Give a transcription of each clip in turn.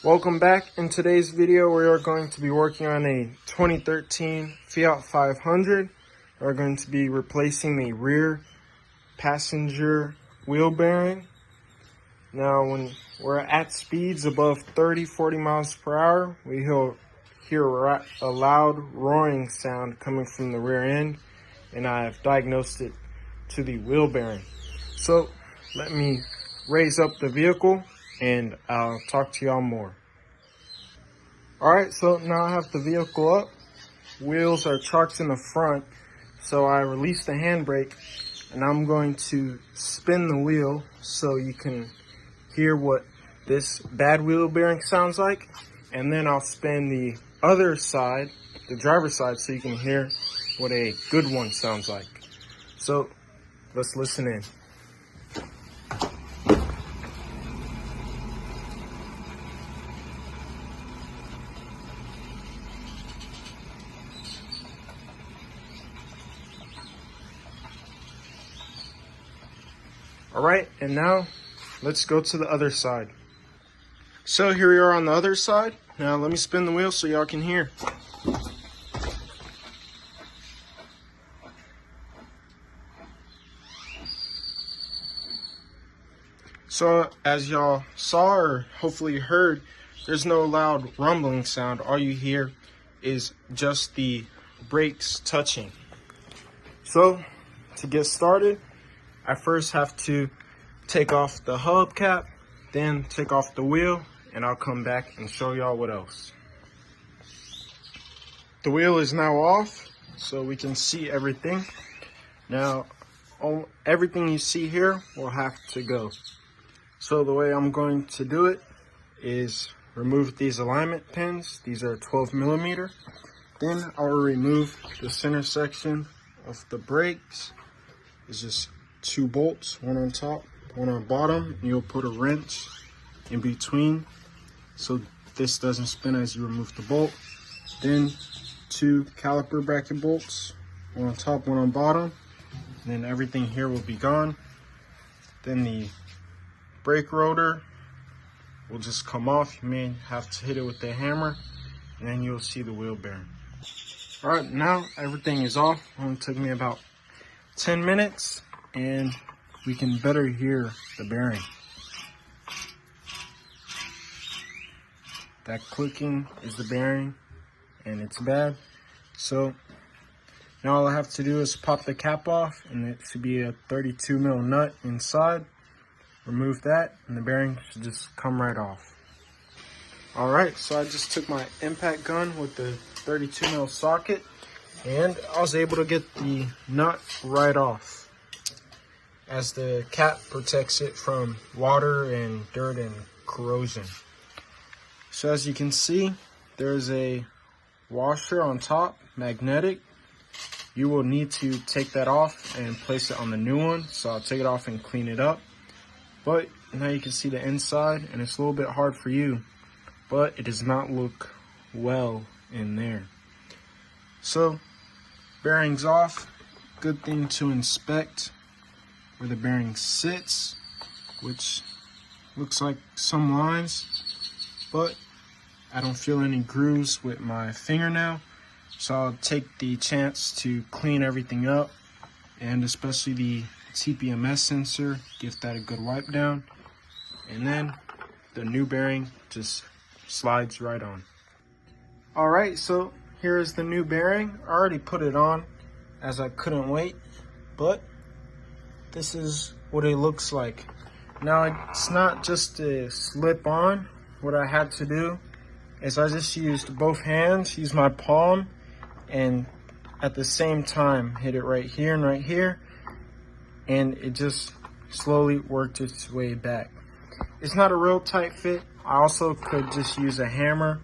Welcome back. In today's video, we are going to be working on a 2013 Fiat 500. We're going to be replacing the rear passenger wheel bearing. Now, when we're at speeds above 30-40 miles per hour, we hear a loud roaring sound coming from the rear end, and I've diagnosed it to the wheel bearing. So let me raise up the vehicle and I'll talk to y'all more. Alright, so now I have the vehicle up. Wheels are chalked in the front, so I release the handbrake and I'm going to spin the wheel so you can hear what this bad wheel bearing sounds like, and then I'll spin the other side, the driver's side, so you can hear what a good one sounds like. So let's listen in. All right, and now let's go to the other side. So here we are on the other side. Now let me spin the wheel so y'all can hear. So as y'all saw, or hopefully heard, there's no loud rumbling sound. All you hear is just the brakes touching. So to get started, I first have to take off the hubcap, then take off the wheel, and I'll come back and show y'all what else. The wheel is now off, so we can see everything. Now, everything you see here will have to go. So the way I'm going to do it is remove these alignment pins. These are 12 millimeter. Then I'll remove the center section of the brakes. It's just 2 bolts, one on top, one on bottom, and you'll put a wrench in between so this doesn't spin as you remove the bolt. Then 2 caliper bracket bolts, one on top, one on bottom, and then everything here will be gone. Then the brake rotor will just come off. You may have to hit it with a hammer, and then you'll see the wheel bearing. All right, now everything is off. It only took me about 10 minutes. And we can better hear the bearing. That clicking is the bearing, and it's bad. So now all I have to do is pop the cap off, and it should be a 32 mil nut inside. Remove that, and the bearing should just come right off. All right, so I just took my impact gun with the 32 mil socket, and I was able to get the nut right off, as the cap protects it from water and dirt and corrosion. So as you can see, there's a washer on top, magnetic. You will need to take that off and place it on the new one. So I'll take it off and clean it up. But now you can see the inside, and it's a little bit hard for you, but it does not look well in there. So bearings off. Good thing to inspect where the bearing sits, which looks like some lines, but I don't feel any grooves with my fingernail, so I'll take the chance to clean everything up, and especially the TPMS sensor, give that a good wipe down, and then the new bearing just slides right on. Alright, so here is the new bearing. I already put it on as I couldn't wait, but this is what it looks like. Now, it's not just a slip on. What I had to do is I just used both hands, used my palm, and at the same time hit it right here and right here, and it just slowly worked its way back. It's not a real tight fit. I also could just use a hammer,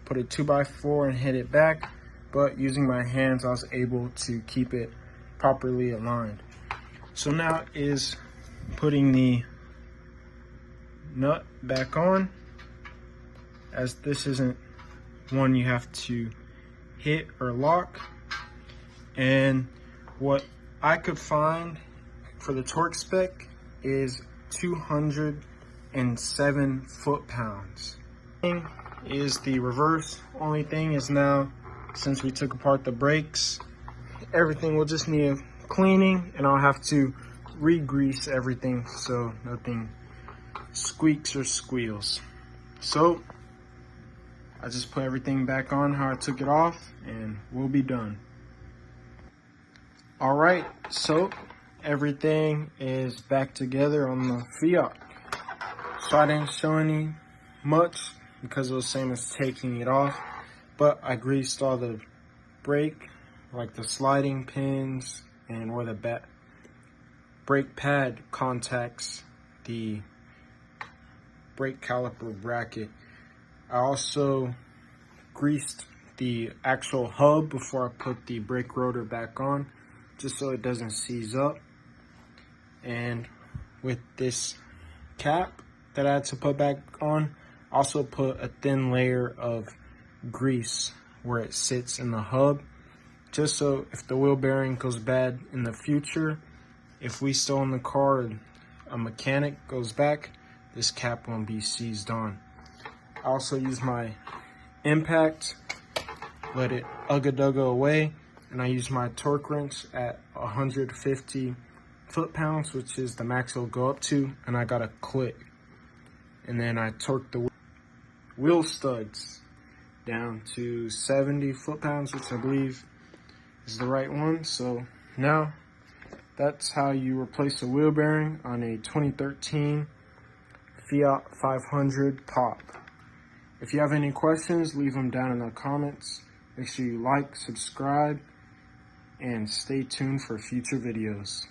put a 2x4 and hit it back, but using my hands I was able to keep it properly aligned. So now is putting the nut back on, as this isn't one you have to hit or lock. And what I could find for the torque spec is 207 foot-pounds. Is the reverse. Only thing is now, since we took apart the brakes, everything will just need cleaning, and I'll have to re-grease everything so nothing squeaks or squeals. So I just put everything back on how I took it off, and we'll be done. All right, so everything is back together on the Fiat. So I didn't show any much because it was same as taking it off, but I greased all the brake, like the sliding pins and where the brake pad contacts the brake caliper bracket. I also greased the actual hub before I put the brake rotor back on, just so it doesn't seize up. And with this cap that I had to put back on, also put a thin layer of grease where it sits in the hub, just so if the wheel bearing goes bad in the future, if we still in the car and a mechanic goes back, this cap won't be seized on. I also use my impact, let it ugga-dugga away, and I use my torque wrench at 150 foot-pounds, which is the max it'll go up to, and I got a click. And then I torqued the wheel studs down to 70 foot-pounds, which I believe is the right one. So now that's how you replace a wheel bearing on a 2013 Fiat 500 Pop. If you have any questions, leave them down in the comments. Make sure you like, subscribe, and stay tuned for future videos.